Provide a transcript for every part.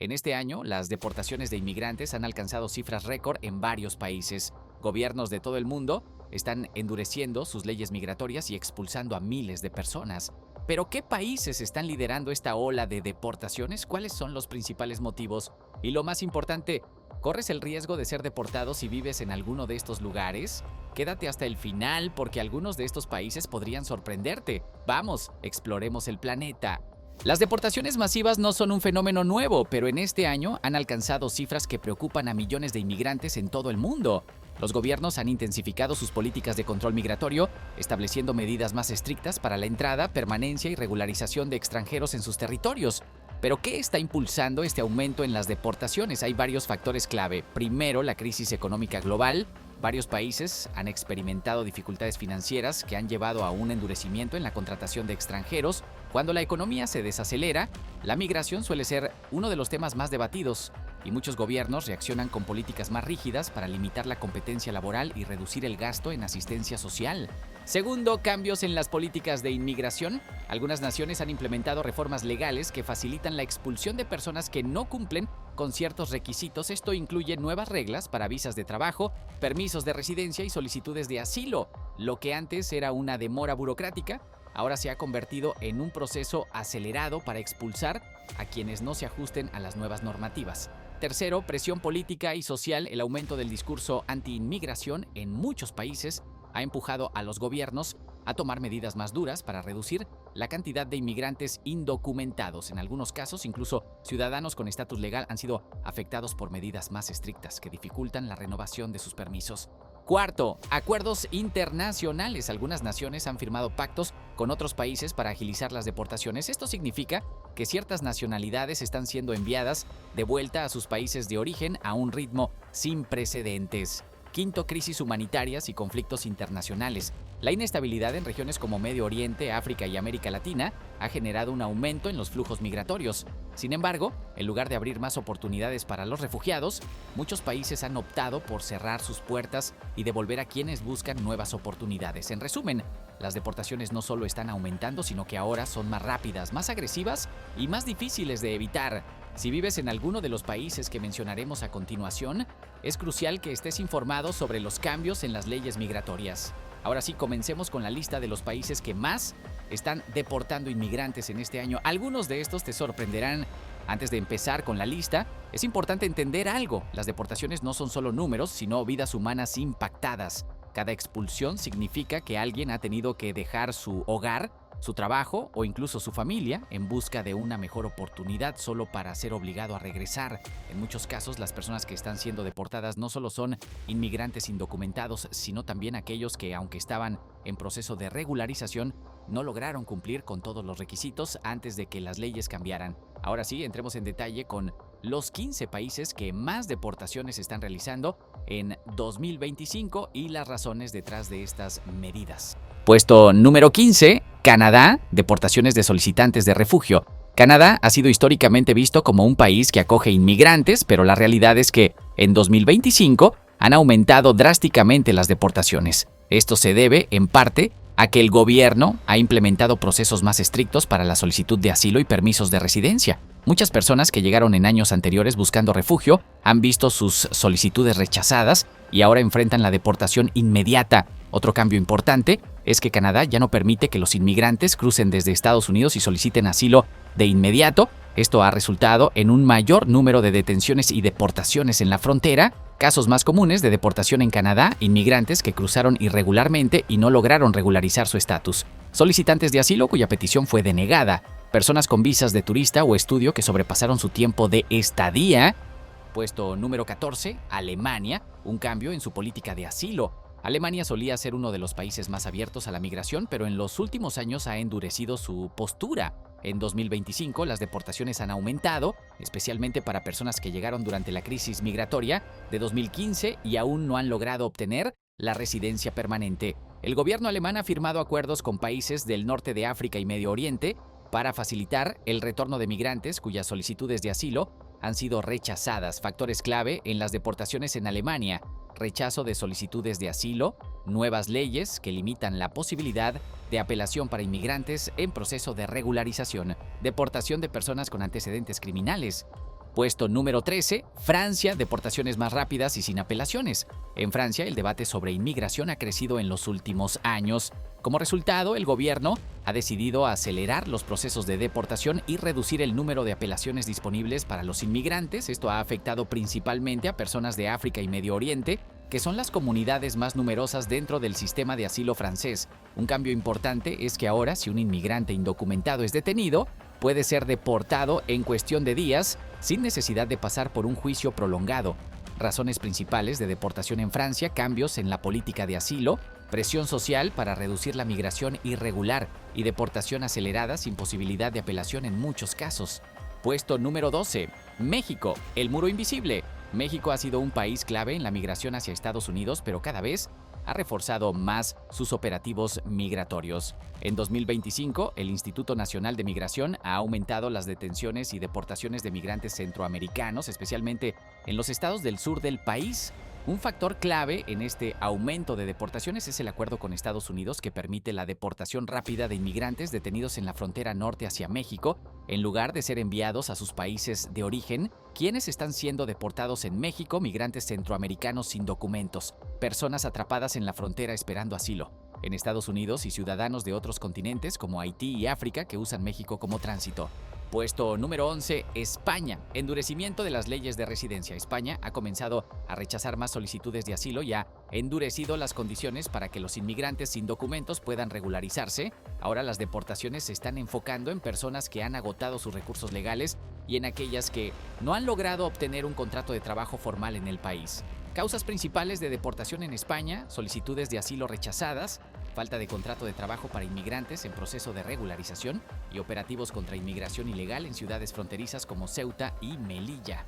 En este año, las deportaciones de inmigrantes han alcanzado cifras récord en varios países. Gobiernos de todo el mundo están endureciendo sus leyes migratorias y expulsando a miles de personas. Pero ¿qué países están liderando esta ola de deportaciones? ¿Cuáles son los principales motivos? Y lo más importante, ¿corres el riesgo de ser deportado si vives en alguno de estos lugares? Quédate hasta el final porque algunos de estos países podrían sorprenderte. Vamos, exploremos el planeta. Las deportaciones masivas no son un fenómeno nuevo, pero en este año han alcanzado cifras que preocupan a millones de inmigrantes en todo el mundo. Los gobiernos han intensificado sus políticas de control migratorio, estableciendo medidas más estrictas para la entrada, permanencia y regularización de extranjeros en sus territorios. Pero ¿qué está impulsando este aumento en las deportaciones? Hay varios factores clave. Primero, la crisis económica global. Varios países han experimentado dificultades financieras que han llevado a un endurecimiento en la contratación de extranjeros. Cuando la economía se desacelera, la migración suele ser uno de los temas más debatidos y muchos gobiernos reaccionan con políticas más rígidas para limitar la competencia laboral y reducir el gasto en asistencia social. Segundo, cambios en las políticas de inmigración. Algunas naciones han implementado reformas legales que facilitan la expulsión de personas que no cumplen con ciertos requisitos. Esto incluye nuevas reglas para visas de trabajo, permisos de residencia y solicitudes de asilo. Lo que antes era una demora burocrática, ahora se ha convertido en un proceso acelerado para expulsar a quienes no se ajusten a las nuevas normativas. Tercero, presión política y social. El aumento del discurso anti-inmigración en muchos países ha empujado a los gobiernos a tomar medidas más duras para reducir la cantidad de inmigrantes indocumentados. En algunos casos, incluso ciudadanos con estatus legal han sido afectados por medidas más estrictas que dificultan la renovación de sus permisos. Cuarto, acuerdos internacionales. Algunas naciones han firmado pactos con otros países para agilizar las deportaciones. Esto significa que ciertas nacionalidades están siendo enviadas de vuelta a sus países de origen a un ritmo sin precedentes. Quinto, crisis humanitarias y conflictos internacionales. La inestabilidad en regiones como Medio Oriente, África y América Latina ha generado un aumento en los flujos migratorios. Sin embargo, en lugar de abrir más oportunidades para los refugiados, muchos países han optado por cerrar sus puertas y devolver a quienes buscan nuevas oportunidades. En resumen, las deportaciones no solo están aumentando, sino que ahora son más rápidas, más agresivas y más difíciles de evitar. Si vives en alguno de los países que mencionaremos a continuación, es crucial que estés informado sobre los cambios en las leyes migratorias. Ahora sí, comencemos con la lista de los países que más están deportando inmigrantes en este año. Algunos de estos te sorprenderán. Antes de empezar con la lista, es importante entender algo. Las deportaciones no son solo números, sino vidas humanas impactadas. Cada expulsión significa que alguien ha tenido que dejar su hogar, su trabajo o incluso su familia en busca de una mejor oportunidad solo para ser obligado a regresar. En muchos casos, las personas que están siendo deportadas no solo son inmigrantes indocumentados, sino también aquellos que, aunque estaban en proceso de regularización, no lograron cumplir con todos los requisitos antes de que las leyes cambiaran. Ahora sí, entremos en detalle con los 15 países que más deportaciones están realizando en 2025 y las razones detrás de estas medidas. Puesto número 15, Canadá, deportaciones de solicitantes de refugio. Canadá ha sido históricamente visto como un país que acoge inmigrantes, pero la realidad es que en 2025 han aumentado drásticamente las deportaciones. Esto se debe, en parte, a que el gobierno ha implementado procesos más estrictos para la solicitud de asilo y permisos de residencia. Muchas personas que llegaron en años anteriores buscando refugio han visto sus solicitudes rechazadas y ahora enfrentan la deportación inmediata. Otro cambio importante es que Canadá ya no permite que los inmigrantes crucen desde Estados Unidos y soliciten asilo de inmediato. Esto ha resultado en un mayor número de detenciones y deportaciones en la frontera. Casos más comunes de deportación en Canadá: inmigrantes que cruzaron irregularmente y no lograron regularizar su estatus, solicitantes de asilo cuya petición fue denegada, personas con visas de turista o estudio que sobrepasaron su tiempo de estadía. Puesto número 14, Alemania, un cambio en su política de asilo. Alemania solía ser uno de los países más abiertos a la migración, pero en los últimos años ha endurecido su postura. En 2025, las deportaciones han aumentado, especialmente para personas que llegaron durante la crisis migratoria de 2015 y aún no han logrado obtener la residencia permanente. El gobierno alemán ha firmado acuerdos con países del norte de África y Medio Oriente para facilitar el retorno de migrantes cuyas solicitudes de asilo han sido rechazadas. Factores clave en las deportaciones en Alemania: rechazo de solicitudes de asilo, nuevas leyes que limitan la posibilidad de apelación para inmigrantes en proceso de regularización, deportación de personas con antecedentes criminales. Puesto número 13, Francia, deportaciones más rápidas y sin apelaciones. En Francia, el debate sobre inmigración ha crecido en los últimos años. Como resultado, el gobierno ha decidido acelerar los procesos de deportación y reducir el número de apelaciones disponibles para los inmigrantes. Esto ha afectado principalmente a personas de África y Medio Oriente, que son las comunidades más numerosas dentro del sistema de asilo francés. Un cambio importante es que ahora, si un inmigrante indocumentado es detenido, puede ser deportado en cuestión de días, sin necesidad de pasar por un juicio prolongado. Razones principales de deportación en Francia: cambios en la política de asilo, presión social para reducir la migración irregular y deportación acelerada sin posibilidad de apelación en muchos casos. Puesto número 12. México, el muro invisible. México ha sido un país clave en la migración hacia Estados Unidos, pero cada vez ha reforzado más sus operativos migratorios. En 2025, el Instituto Nacional de Migración ha aumentado las detenciones y deportaciones de migrantes centroamericanos, especialmente en los estados del sur del país. Un factor clave en este aumento de deportaciones es el acuerdo con Estados Unidos, que permite la deportación rápida de inmigrantes detenidos en la frontera norte hacia México, en lugar de ser enviados a sus países de origen. Quienes están siendo deportados en México: migrantes centroamericanos sin documentos, personas atrapadas en la frontera esperando asilo en Estados Unidos y ciudadanos de otros continentes como Haití y África que usan México como tránsito. Puesto número 11, España. Endurecimiento de las leyes de residencia. España ha comenzado a rechazar más solicitudes de asilo y ha endurecido las condiciones para que los inmigrantes sin documentos puedan regularizarse. Ahora las deportaciones se están enfocando en personas que han agotado sus recursos legales y en aquellas que no han logrado obtener un contrato de trabajo formal en el país. Causas principales de deportación en España: solicitudes de asilo rechazadas, falta de contrato de trabajo para inmigrantes en proceso de regularización y operativos contra inmigración ilegal en ciudades fronterizas como Ceuta y Melilla.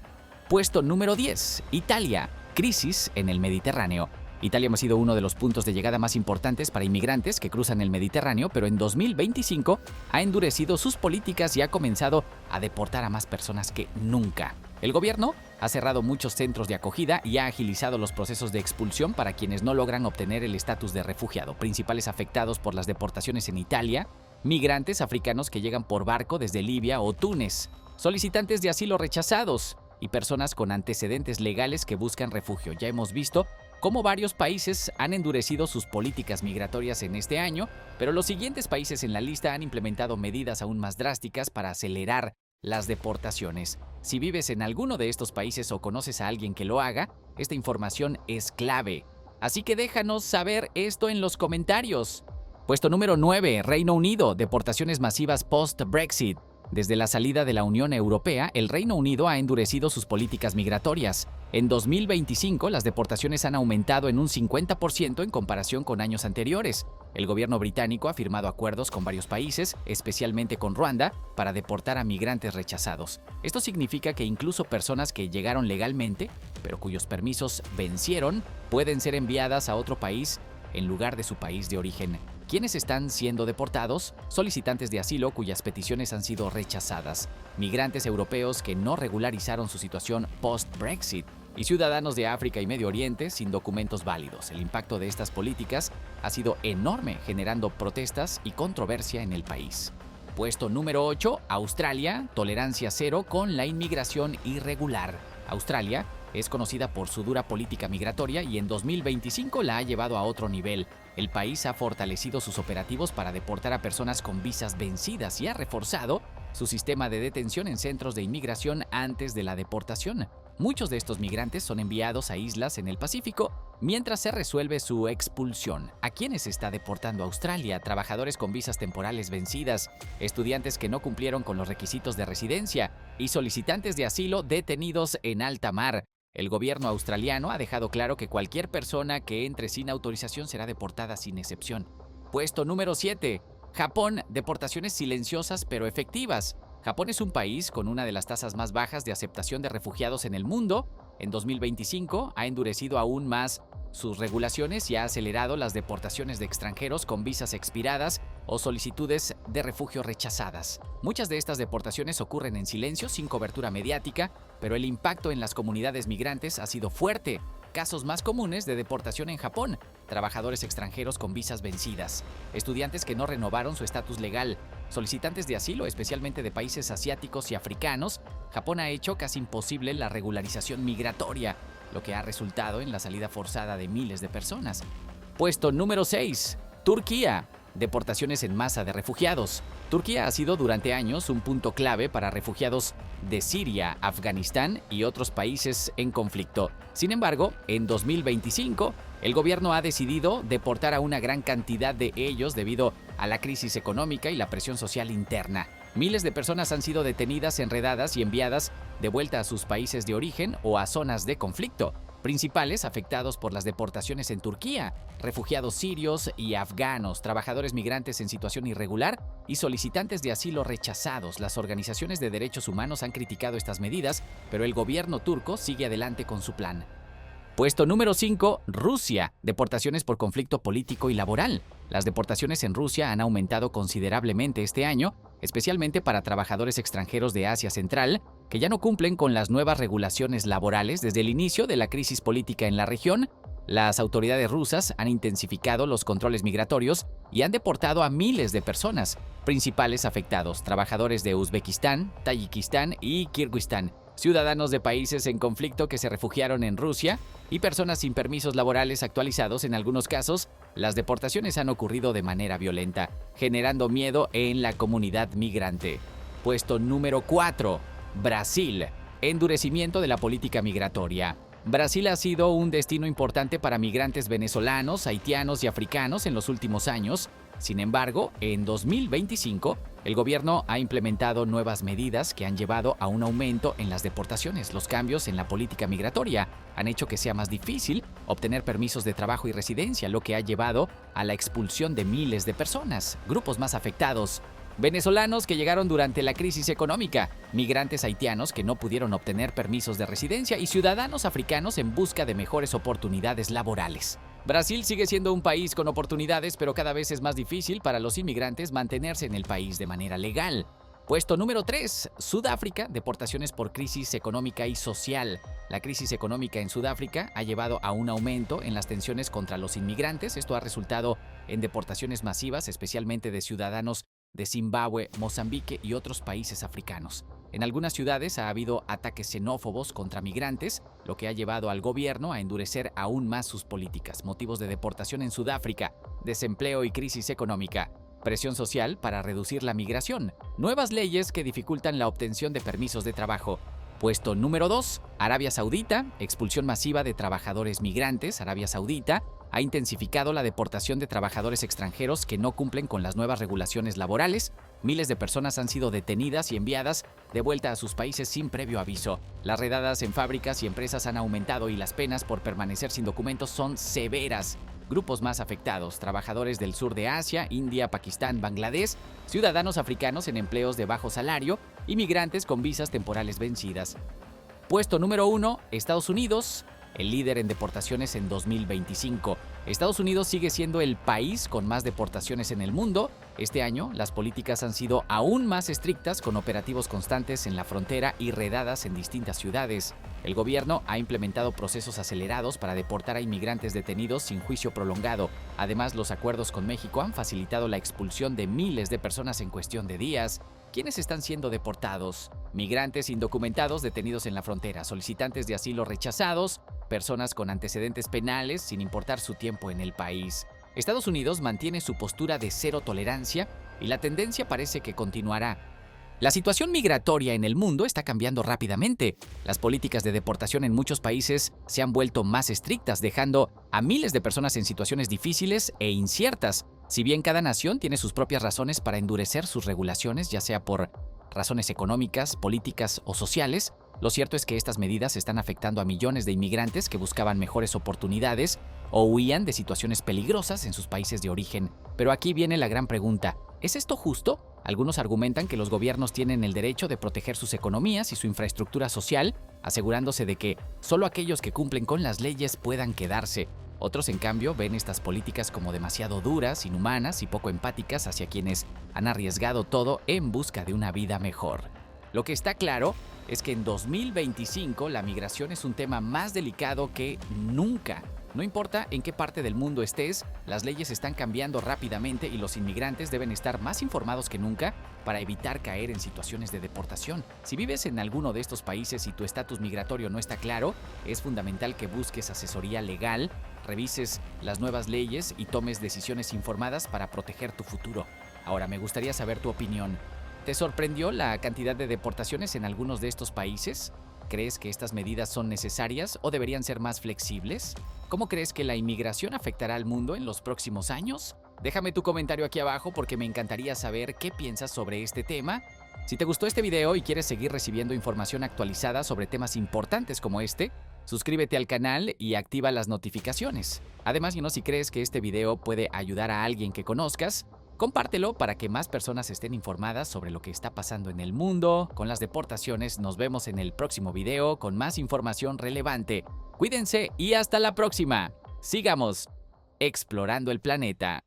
Puesto número 10, Italia. Crisis en el Mediterráneo. Italia ha sido uno de los puntos de llegada más importantes para inmigrantes que cruzan el Mediterráneo, pero en 2025 ha endurecido sus políticas y ha comenzado a deportar a más personas que nunca. El gobierno ha cerrado muchos centros de acogida y ha agilizado los procesos de expulsión para quienes no logran obtener el estatus de refugiado. Principales afectados por las deportaciones en Italia: migrantes africanos que llegan por barco desde Libia o Túnez, solicitantes de asilo rechazados y personas con antecedentes legales que buscan refugio. Ya hemos visto cómo varios países han endurecido sus políticas migratorias en este año, pero los siguientes países en la lista han implementado medidas aún más drásticas para acelerar las deportaciones. Si vives en alguno de estos países o conoces a alguien que lo haga, esta información es clave. Así que déjanos saber esto en los comentarios. Puesto número 9, Reino Unido. Deportaciones masivas post-Brexit. Desde la salida de la Unión Europea, el Reino Unido ha endurecido sus políticas migratorias. En 2025, las deportaciones han aumentado en un 50% en comparación con años anteriores. El gobierno británico ha firmado acuerdos con varios países, especialmente con Ruanda, para deportar a migrantes rechazados. Esto significa que incluso personas que llegaron legalmente, pero cuyos permisos vencieron, pueden ser enviadas a otro país en lugar de su país de origen. ¿Quiénes están siendo deportados? Solicitantes de asilo cuyas peticiones han sido rechazadas, migrantes europeos que no regularizaron su situación post-Brexit y ciudadanos de África y Medio Oriente sin documentos válidos. El impacto de estas políticas ha sido enorme, generando protestas y controversia en el país. Puesto número 8, Australia. Tolerancia cero con la inmigración irregular. Australia es conocida por su dura política migratoria y en 2025 la ha llevado a otro nivel. El país ha fortalecido sus operativos para deportar a personas con visas vencidas y ha reforzado su sistema de detención en centros de inmigración antes de la deportación. Muchos de estos migrantes son enviados a islas en el Pacífico mientras se resuelve su expulsión. ¿A quiénes está deportando Australia? Trabajadores con visas temporales vencidas, estudiantes que no cumplieron con los requisitos de residencia y solicitantes de asilo detenidos en alta mar. El gobierno australiano ha dejado claro que cualquier persona que entre sin autorización será deportada sin excepción. Puesto número 7. Japón. Deportaciones silenciosas pero efectivas. Japón es un país con una de las tasas más bajas de aceptación de refugiados en el mundo. En 2025 ha endurecido aún más sus regulaciones y ha acelerado las deportaciones de extranjeros con visas expiradas o solicitudes de refugio rechazadas. Muchas de estas deportaciones ocurren en silencio, sin cobertura mediática, pero el impacto en las comunidades migrantes ha sido fuerte. Casos más comunes de deportación en Japón: trabajadores extranjeros con visas vencidas, estudiantes que no renovaron su estatus legal, solicitantes de asilo, especialmente de países asiáticos y africanos, Japón ha hecho casi imposible la regularización migratoria, lo que ha resultado en la salida forzada de miles de personas. Puesto número 6. Turquía. Deportaciones en masa de refugiados. Turquía ha sido durante años un punto clave para refugiados de Siria, Afganistán y otros países en conflicto. Sin embargo, en 2025, el gobierno ha decidido deportar a una gran cantidad de ellos debido a la crisis económica y la presión social interna. Miles de personas han sido detenidas, enredadas y enviadas de vuelta a sus países de origen o a zonas de conflicto. Principales afectados por las deportaciones en Turquía: refugiados sirios y afganos, trabajadores migrantes en situación irregular y solicitantes de asilo rechazados. Las organizaciones de derechos humanos han criticado estas medidas, pero el gobierno turco sigue adelante con su plan. Puesto número 5, Rusia. Deportaciones por conflicto político y laboral. Las deportaciones en Rusia han aumentado considerablemente este año, especialmente para trabajadores extranjeros de Asia Central, que ya no cumplen con las nuevas regulaciones laborales desde el inicio de la crisis política en la región. Las autoridades rusas han intensificado los controles migratorios y han deportado a miles de personas. Principales afectados: trabajadores de Uzbekistán, Tayikistán y Kirguistán, ciudadanos de países en conflicto que se refugiaron en Rusia y personas sin permisos laborales actualizados. En algunos casos, las deportaciones han ocurrido de manera violenta, generando miedo en la comunidad migrante. Puesto número 4. Brasil. Endurecimiento de la política migratoria. Brasil ha sido un destino importante para migrantes venezolanos, haitianos y africanos en los últimos años. Sin embargo, en 2025, el gobierno ha implementado nuevas medidas que han llevado a un aumento en las deportaciones. Los cambios en la política migratoria han hecho que sea más difícil obtener permisos de trabajo y residencia, lo que ha llevado a la expulsión de miles de personas. Grupos más afectados: venezolanos que llegaron durante la crisis económica, migrantes haitianos que no pudieron obtener permisos de residencia y ciudadanos africanos en busca de mejores oportunidades laborales. Brasil sigue siendo un país con oportunidades, pero cada vez es más difícil para los inmigrantes mantenerse en el país de manera legal. Puesto número 3. Sudáfrica. Deportaciones por crisis económica y social. La crisis económica en Sudáfrica ha llevado a un aumento en las tensiones contra los inmigrantes. Esto ha resultado en deportaciones masivas, especialmente de ciudadanos de Zimbabue, Mozambique y otros países africanos. En algunas ciudades ha habido ataques xenófobos contra migrantes, lo que ha llevado al gobierno a endurecer aún más sus políticas. Motivos de deportación en Sudáfrica: desempleo y crisis económica, presión social para reducir la migración, nuevas leyes que dificultan la obtención de permisos de trabajo. Puesto número 2, Arabia Saudita. Expulsión masiva de trabajadores migrantes. Arabia Saudita ha intensificado la deportación de trabajadores extranjeros que no cumplen con las nuevas regulaciones laborales. Miles de personas han sido detenidas y enviadas de vuelta a sus países sin previo aviso. Las redadas en fábricas y empresas han aumentado y las penas por permanecer sin documentos son severas. Grupos más afectados: trabajadores del sur de Asia, India, Pakistán, Bangladesh, ciudadanos africanos en empleos de bajo salario y migrantes con visas temporales vencidas. Puesto número 1, Estados Unidos. El líder en deportaciones en 2025. Estados Unidos sigue siendo el país con más deportaciones en el mundo. Este año, las políticas han sido aún más estrictas, con operativos constantes en la frontera y redadas en distintas ciudades. El gobierno ha implementado procesos acelerados para deportar a inmigrantes detenidos sin juicio prolongado. Además, los acuerdos con México han facilitado la expulsión de miles de personas en cuestión de días. ¿Quiénes están siendo deportados? Migrantes indocumentados detenidos en la frontera, solicitantes de asilo rechazados, personas con antecedentes penales sin importar su tiempo en el país. Estados Unidos mantiene su postura de cero tolerancia y la tendencia parece que continuará. La situación migratoria en el mundo está cambiando rápidamente. Las políticas de deportación en muchos países se han vuelto más estrictas, dejando a miles de personas en situaciones difíciles e inciertas. Si bien cada nación tiene sus propias razones para endurecer sus regulaciones, ya sea por razones económicas, políticas o sociales, lo cierto es que estas medidas están afectando a millones de inmigrantes que buscaban mejores oportunidades o huían de situaciones peligrosas en sus países de origen. Pero aquí viene la gran pregunta: ¿es esto justo? Algunos argumentan que los gobiernos tienen el derecho de proteger sus economías y su infraestructura social, asegurándose de que solo aquellos que cumplen con las leyes puedan quedarse. Otros, en cambio, ven estas políticas como demasiado duras, inhumanas y poco empáticas hacia quienes han arriesgado todo en busca de una vida mejor. Lo que está claro es que en 2025 la migración es un tema más delicado que nunca. No importa en qué parte del mundo estés, las leyes están cambiando rápidamente y los inmigrantes deben estar más informados que nunca para evitar caer en situaciones de deportación. Si vives en alguno de estos países y tu estatus migratorio no está claro, es fundamental que busques asesoría legal, revises las nuevas leyes y tomes decisiones informadas para proteger tu futuro. Ahora, me gustaría saber tu opinión. ¿Te sorprendió la cantidad de deportaciones en algunos de estos países? ¿Crees que estas medidas son necesarias o deberían ser más flexibles? ¿Cómo crees que la inmigración afectará al mundo en los próximos años? Déjame tu comentario aquí abajo porque me encantaría saber qué piensas sobre este tema. Si te gustó este video y quieres seguir recibiendo información actualizada sobre temas importantes como este, suscríbete al canal y activa las notificaciones. Además, si crees que este video puede ayudar a alguien que conozcas, compártelo para que más personas estén informadas sobre lo que está pasando en el mundo con las deportaciones. Nos vemos en el próximo video con más información relevante. Cuídense y hasta la próxima. Sigamos explorando el planeta.